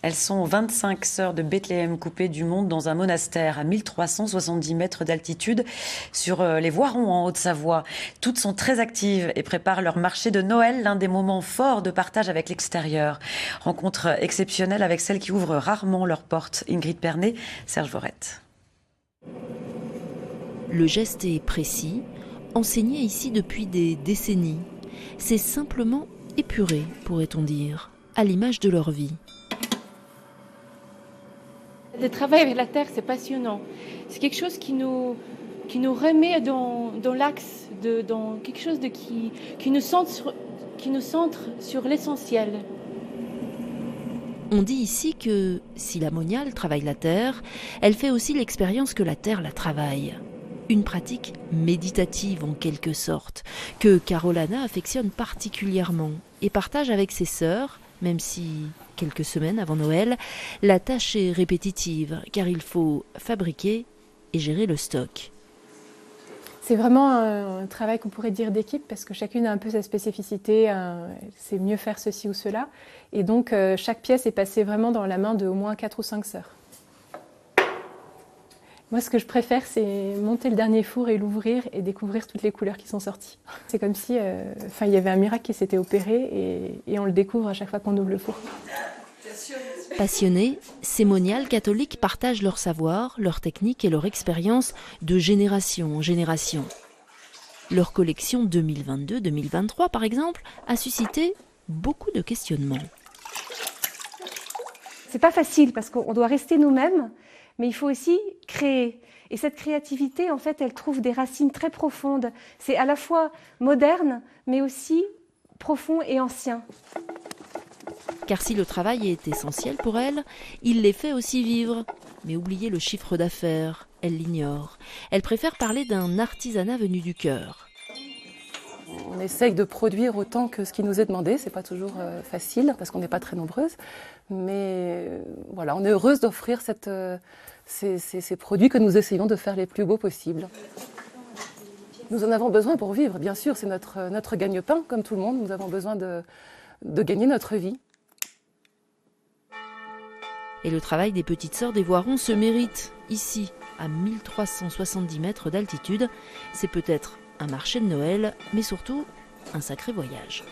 Elles sont 25 sœurs de Bethléem coupées du monde dans un monastère à 1370 mètres d'altitude sur les Voirons en Haute-Savoie. Toutes sont très actives et préparent leur marché de Noël, l'un des moments forts de partage avec l'extérieur. Rencontre exceptionnelle avec celles qui ouvrent rarement leurs portes. Ingrid Pernet, Serge Vorette. Le geste est précis, enseigné ici depuis des décennies. C'est simplement épuré, pourrait-on dire, à l'image de leur vie. Le travail avec la terre, c'est passionnant. C'est quelque chose qui nous remet dans l'axe, dans quelque chose qui nous centre sur l'essentiel. On dit ici que si la moniale travaille la terre, elle fait aussi l'expérience que la terre la travaille. Une pratique méditative en quelque sorte, que Carolana affectionne particulièrement et partage avec ses sœurs, même si, quelques semaines avant Noël, la tâche est répétitive, car il faut fabriquer et gérer le stock. C'est vraiment un travail qu'on pourrait dire d'équipe, parce que chacune a un peu sa spécificité, c'est mieux faire ceci ou cela. Et donc, chaque pièce est passée vraiment dans la main de au moins 4 ou 5 sœurs. Moi, ce que je préfère, c'est monter le dernier four et l'ouvrir et découvrir toutes les couleurs qui sont sorties. C'est comme si il y avait un miracle qui s'était opéré et on le découvre à chaque fois qu'on ouvre le four. Passionnés, ces moniales catholiques partagent leur savoir, leur technique et leur expérience de génération en génération. Leur collection 2022-2023, par exemple, a suscité beaucoup de questionnements. C'est pas facile parce qu'on doit rester nous-mêmes, mais il faut aussi créer. Et cette créativité, en fait, elle trouve des racines très profondes. C'est à la fois moderne, mais aussi profond et ancien. Car si le travail est essentiel pour elle, il les fait aussi vivre. Mais oublier le chiffre d'affaires, elle l'ignore. Elle préfère parler d'un artisanat venu du cœur. On essaye de produire autant que ce qui nous est demandé. C'est pas toujours facile parce qu'on n'est pas très nombreuses. Mais voilà, on est heureuse d'offrir ces produits que nous essayons de faire les plus beaux possibles. Nous en avons besoin pour vivre, bien sûr. C'est notre gagne-pain, comme tout le monde. Nous avons besoin de gagner notre vie. Et le travail des petites sœurs des Voirons se mérite. Ici, à 1370 mètres d'altitude, c'est peut-être un marché de Noël, mais surtout un sacré voyage.